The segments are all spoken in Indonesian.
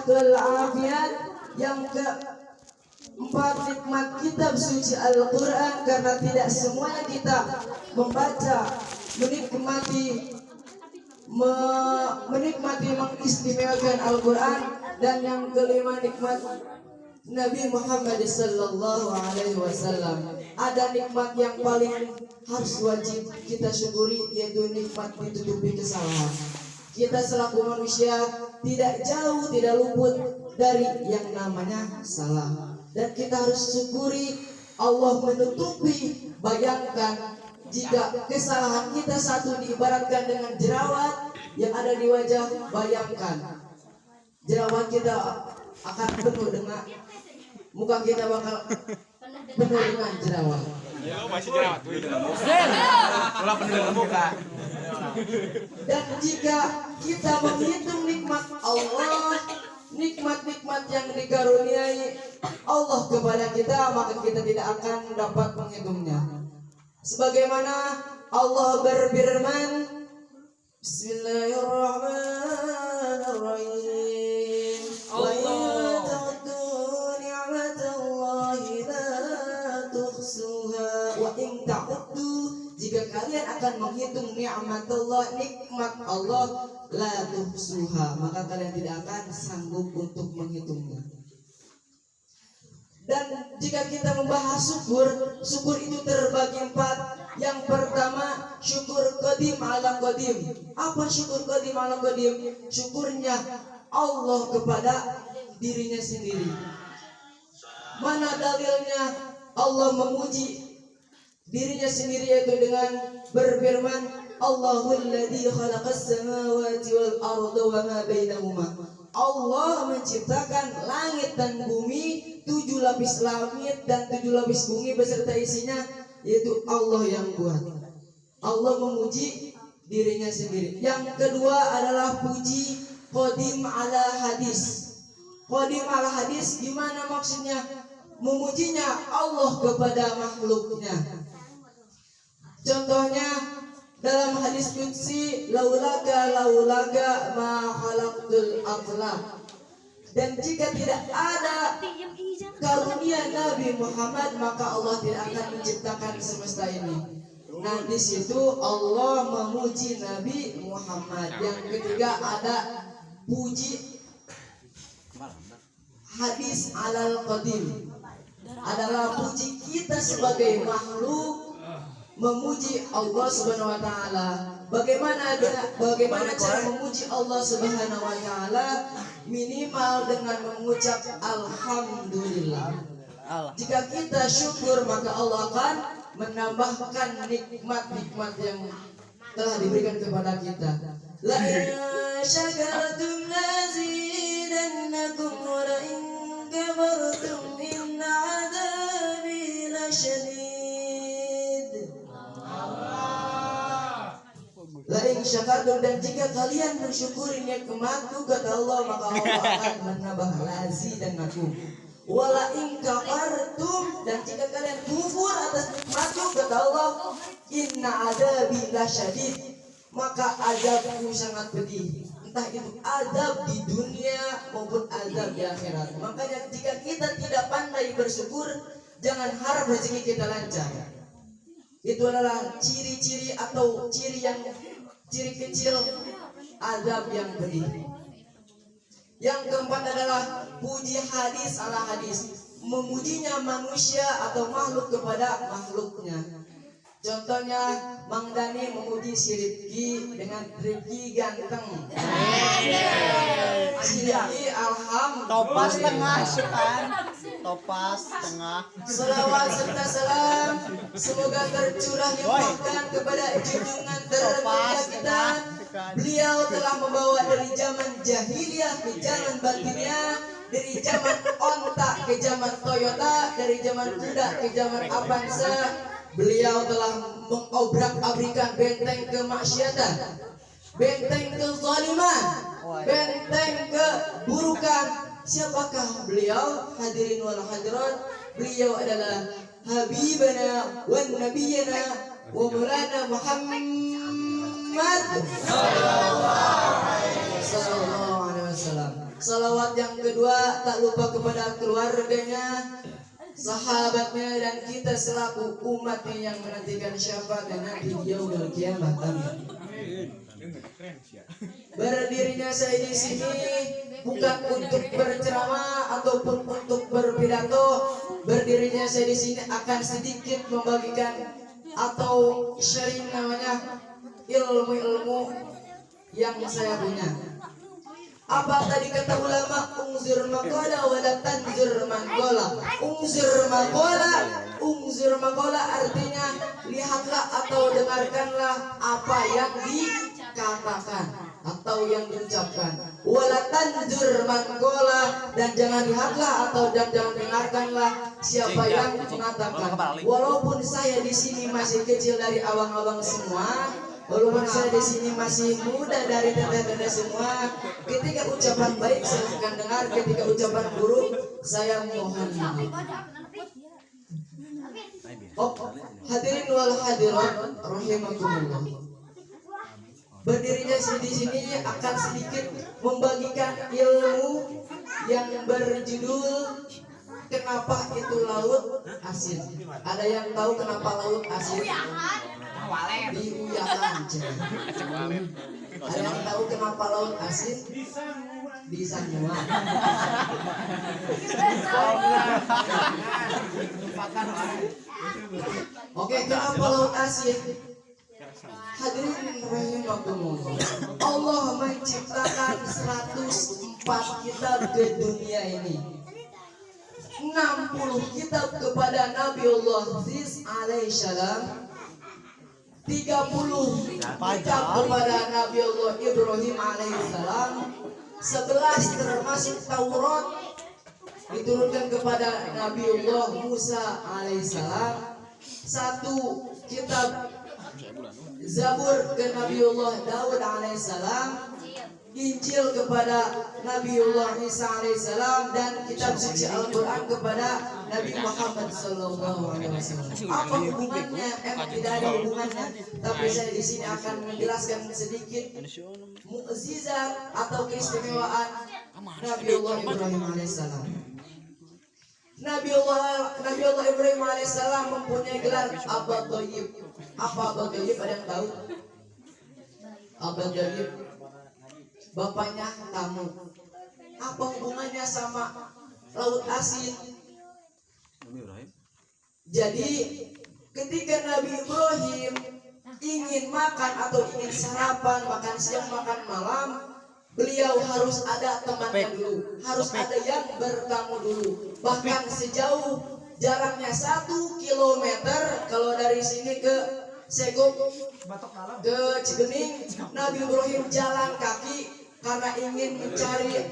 wal afiyat. Yang keempat, nikmat kitab suci Al-Quran, karena tidak semuanya kita membaca, menikmati mengistimewakan Al-Quran. Dan yang kelima, nikmat Nabi Muhammad sallallahu alaihi wasallam. Ada nikmat yang paling harus wajib kita syukuri, yaitu nikmat ditutupi kesalahan. Kita selaku manusia tidak jauh, tidak luput dari yang namanya salah. Dan kita harus syukuri Allah menutupi. Bayangkan jika kesalahan kita satu diibaratkan dengan jerawat yang ada di wajah. Bayangkan jerawat kita akan penuh dengan, muka kita bakal penuh dengan jerawat. Masih jerawat. Kalau penuh dengan muka. Dan jika kita menghitung nikmat Allah, nikmat-nikmat yang dikaruniai Allah kepada kita, maka kita tidak akan dapat menghitungnya. Sebagaimana Allah berfirman, Bismillahirrahmanirrahim. Wa in ta'uddu ni'matallahi la tuhsuha. Wa in ta'uddu, jika kalian akan menghitung nikmat Allah, la tuhsuha, maka kalian tidak akan sanggup untuk menghitungnya. Dan jika kita membahas syukur itu terbagi empat. Yang pertama, syukur qadim ala qadim. Apa syukur qadim ala qadim? Syukurnya Allah kepada dirinya sendiri. Mana dalilnya Allah memuji dirinya sendiri, yaitu dengan berfirman, Allahul ladzi khalaqas samawati wal arda wa ma bainahuma. Allah menciptakan langit dan bumi, 7 lapis langit dan 7 lapis bumi beserta isinya, yaitu Allah yang buat. Allah memuji dirinya sendiri. Yang kedua adalah puji qadim ala hadis. Qadim ala hadis gimana maksudnya? Memujinya Allah kepada makhluknya. Contohnya dalam hadis qudsi, laulaka ma khalaqtul aflaq. Dan jika tidak ada karunia Nabi Muhammad, maka Allah tidak akan menciptakan semesta ini. Nah, di situ Allah memuji Nabi Muhammad. Yang ketiga ada puji hadis alal qadim, adalah puji kita sebagai makhluk memuji Allah Subhanahu wa taala. Bagaimana cara memuji Allah Subhanahu wa taala? Minimal dengan mengucap alhamdulillah. Jika kita syukur, maka Allah akan menambahkan nikmat-nikmat yang telah diberikan kepada kita. La in syakartum lazidannakum wa la in kafartum inna 'adzabi lasyadid. La in syakartum, dan jika kalian bersyukuri nikmatku kata Allah, maka Allah akan menambah lazidannakum. Wala in kafartum, dan jika kalian kufur atas nikmatku kata Allah, inna adzabi lasyadid, maka azabku sangat pedih. Entah itu azab di dunia maupun azab di akhirat. Makanya jika kita tidak pandai bersyukur, jangan harap rezeki kita lancar. Itu adalah ciri-ciri atau ciri kecil azab yang pedih. Yang keempat adalah puji hadis ala hadis, memujinya manusia atau makhluk kepada makhluknya. Contohnya Mang Dani memuji si Rifki dengan Rifki ganteng. Si Rifki alhamdulillah. Topas tengah kan? Topas tengah. Salawat serta salam semoga tercurah limpahkan kepada junjungan termulia kita. Beliau telah membawa dari zaman jahiliyah ke zaman batinnya, dari zaman onta ke zaman Toyota, dari zaman kuda ke zaman Avanza. Beliau telah mengobrak-abrikan benteng kemaksiatan, benteng kezaliman, benteng keburukan. Siapakah beliau? Hadirin wal hadirat, beliau adalah Habibana wa Nabiyana wa Maulana Muhammad sallallahu alaihi wasallam. Salawat yang kedua tak lupa kepada keluarganya, sahabatnya, dan kita selaku umatnya yang menantikan syafaat nanti di yaumul kiamah. Amin. Berdirinya saya di sini bukan untuk berceramah ataupun untuk berpidato. Berdirinya saya di sini akan sedikit membagikan atau sharing namanya ilmu-ilmu yang saya punya. Apa tadi kata ulama? Ungzur maqala wala tanzur maqala. Ungzur maqala artinya lihatlah atau dengarkanlah apa yang dikatakan atau yang diucapkan. Wala tanzur maqala, dan jangan lihatlah atau jangan dengarkanlah siapa yang mengatakan. Walaupun saya di sini masih kecil dari abang-abang semua, walaupun saya di sini masih muda dari teteh-teteh semua, ketika ucapan baik saya akan dengar, ketika ucapan buruk saya mohon maaf. Oh, hadirin wal hadirat rahimakumullah. Berdirinya di sini akan sedikit membagikan ilmu yang berjudul kenapa itu laut asin. Ada yang tahu kenapa laut asin? Diuyakan. Ada yang tahu kenapa laut asin? Disanua. Oke, kenapa laut asin? Hadirin rahimakumullah, Allah menciptakan 104 kitab ke dunia ini. 60 kitab kepada Nabiullah Idris alaihissalam, 30 kitab kepada Nabiullah Ibrahim alaihissalam, 11 termasuk Taurat diturunkan kepada Nabiullah Musa alaihissalam, 1 kitab Zabur ke Nabiullah Daud alaihissalam, Injil kepada Nabiullah Isa alaihissalam, dan kitab suci Al-Quran kepada Nabi Muhammad sallallahu alaihi wasallam. Apa hubungannya? Tidak ada hubungannya, tapi saya di sini akan menjelaskan sedikit mukjizat atau keistimewaan Nabiullah Ibrahim alaihissalam. Nabiullah Ibrahim alaihissalam mempunyai gelar Abad Thayyib. Apa Abad Thayyib? Ada yang tahu? Abad Thayyib bapaknya tamu. Apa hubungannya sama laut asin? Jadi ketika Nabi Ibrahim ingin makan atau ingin sarapan, makan siang, makan malam, beliau harus ada temannya dulu, harus ada yang bertamu dulu. Bahkan sejauh jaraknya 1 kilometer, kalau dari sini ke Segok ke Cibening, Nabi Ibrahim jalan kaki karena ingin mencari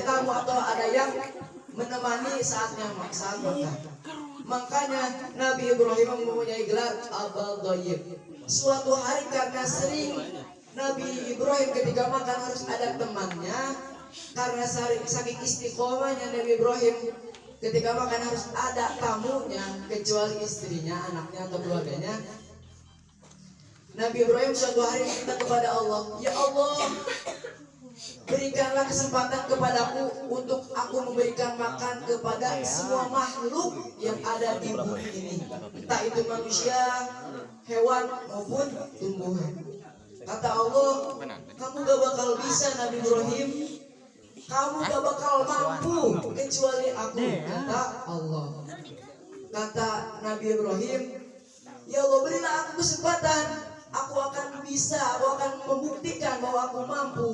tamu atau ada yang menemani saat makan. Makanya Nabi Ibrahim mempunyai gelar Abal Thayyib. Suatu hari karena sering Nabi Ibrahim ketika makan harus ada temannya, karena saking istiqomahnya Nabi Ibrahim ketika makan harus ada tamunya kecuali istrinya, anaknya atau keluarganya. Nabi Ibrahim suatu hari minta kepada Allah, ya Allah, berikanlah kesempatan kepadaku untuk aku memberikan makan kepada semua makhluk yang ada di bumi ini, entah itu manusia, hewan maupun tumbuhan. Kata Allah, kamu gak bakal bisa Nabi Ibrahim, kamu gak bakal mampu kecuali aku, kata Allah. Kata Nabi Ibrahim, ya Allah, berilah aku kesempatan, aku akan bisa, aku akan membuktikan bahwa aku mampu.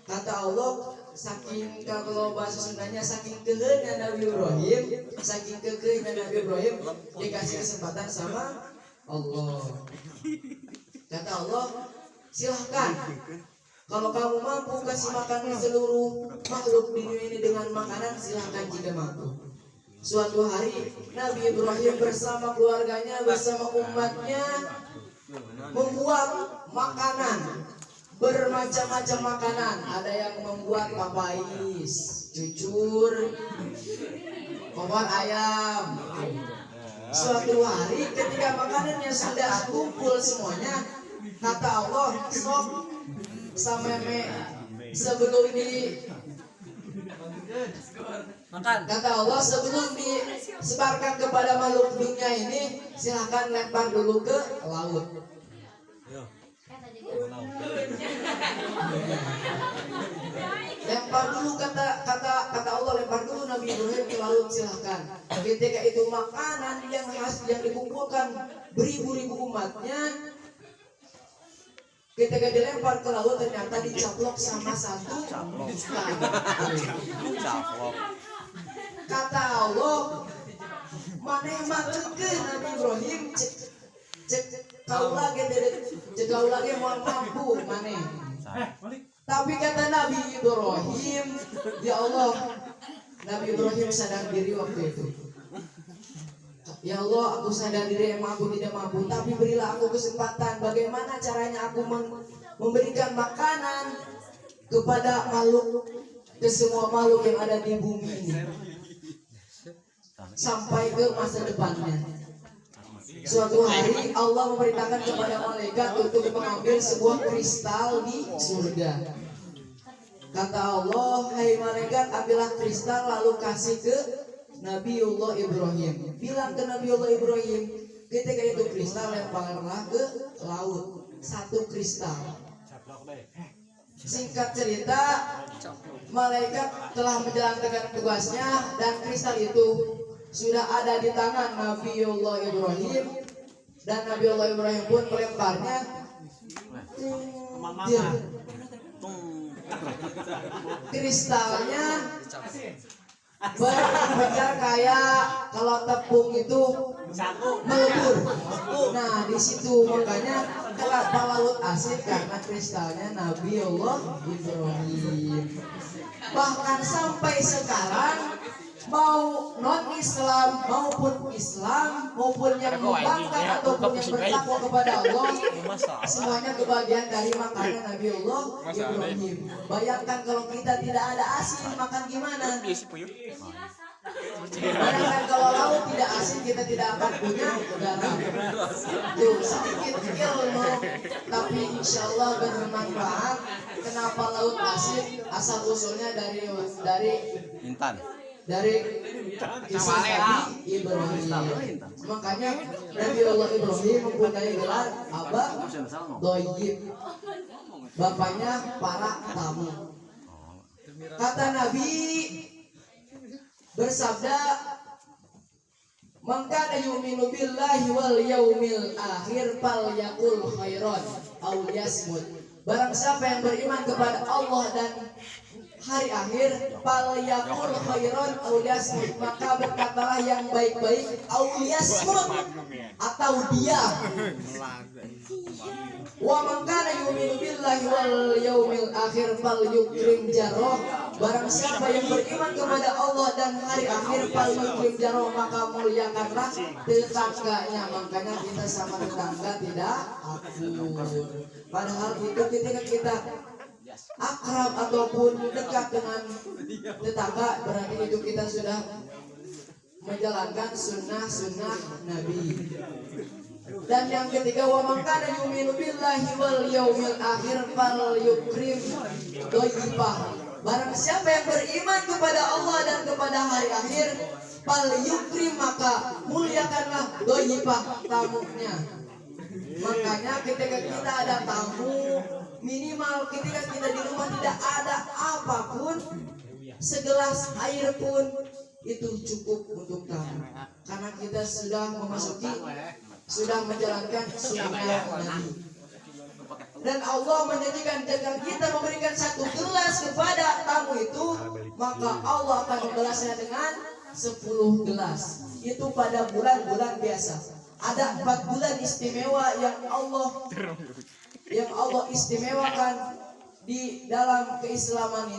Kata Allah, saking, kalau bahasa Sundanya, saking kekehnya Nabi Ibrahim, saking kekehnya Nabi Ibrahim, dikasih kesempatan sama Allah. Kata Allah, silahkan, kalau kamu mampu kasih makan seluruh makhluk di dunia ini dengan makanan, silahkan jika mampu. Suatu hari Nabi Ibrahim bersama keluarganya, bersama umatnya membuat makanan, bermacam-macam makanan. Ada yang membuat papais, cucur, opor ayam. Suatu hari ketika makanannya sudah kumpul semuanya, kata Allah, sok sameme sebelum Makan. kata Allah sebelum disebarkan kepada makhluk dunia ini, silahkan lempar dulu ke laut. Lempar dulu kata Allah, lempar dulu Nabi Ibrahim ke laut, silahkan. Ketika itu makanan yang dikumpulkan beribu-ribu umatnya, ketika dilempar ke laut ternyata dicaplok sama satu ikan. Kata Allah, mana yang maksudkan Nabi Ibrahim cek kau lagi mau mampu mana. Tapi kata Nabi Ibrahim, ya Allah, Nabi Ibrahim sadar diri waktu itu. Ya Allah, aku sadar diri emang aku tidak mampu, tapi berilah aku kesempatan. Bagaimana caranya aku memberikan makanan kepada makhluk, ke semua makhluk yang ada di bumi ini, sampai ke masa depannya. Suatu hari Allah memerintahkan kepada malaikat untuk mengambil sebuah kristal di surga. Kata Allah, hai malaikat, ambillah kristal lalu kasih ke Nabiullah Ibrahim. Bilang ke Nabiullah Ibrahim, ketika itu kristal lemparlah ke laut, satu kristal. Singkat cerita, malaikat telah menjalankan tugasnya dan kristal itu sudah ada di tangan Nabiullah Ibrahim, dan Nabiullah Ibrahim pun melemparnya. Kristalnya berbicara kayak kalau tepung itu melebur. Nah di situ makanya kenapa laut asin, karena kristalnya Nabiullah Ibrahim. Bahkan sampai sekarang mau non Islam maupun Islam maupun yang membangkang ataupun yang bertakwa kepada Allah, semuanya kebagian dari makanan Nabiullah Ibrahim. Bayangkan kalau kita tidak ada asin, makan gimana? Bayangkan kalau laut tidak asin, kita tidak akan punya garam. Tuh sedikit ilmu, tapi insya Allah bermanfaat. Kenapa laut asin? Asal usulnya dari Intan. dari kisah Nabi Ibrahim. Makanya Nabiullah Ibrahim mempunyai gelar Aba Doyib, bapaknya para tamu. Kata Nabi bersabda, "Man kana yu'minu billahi wal yaumil akhir falyaqul khairan aw liyasmut." Barang siapa yang beriman kepada Allah dan hari akhir, falyaqul khairan aw liyasmut, maka berkatalah yang baik-baik, aw liyasmut, atau diam. Wa man kana yu'minu billahi wal yaumil akhir falyukrim jarah. Barang siapa yang beriman kepada Allah dan hari akhir, falyukrim jarah, maka muliakanlah tetangganya. Makanya kita sama tetangga tidak akur. Padahal itu ketika kita akrab ataupun dekat dengan tetangga, berarti itu kita sudah menjalankan sunnah Nabi. Dan yang ketiga, wa man kana yu'minu billahi wal yaumil akhir falyukrim dhaifah. Barang siapa yang beriman kepada Allah dan kepada hari akhir, falyukrim, maka muliakanlah dhaifah, tamunya. Makanya ketika kita ada tamu, minimal ketika kita di rumah tidak ada apapun, segelas air pun itu cukup untuk tamu, karena kita sudah menjalankan sunnah Nabi. Dan Allah menjanjikan jika kita memberikan satu gelas kepada tamu itu, maka Allah akan membalasnya dengan 10 gelas. Itu pada bulan-bulan biasa. Ada 4 bulan istimewa yang Allah istimewakan di dalam keislaman ini.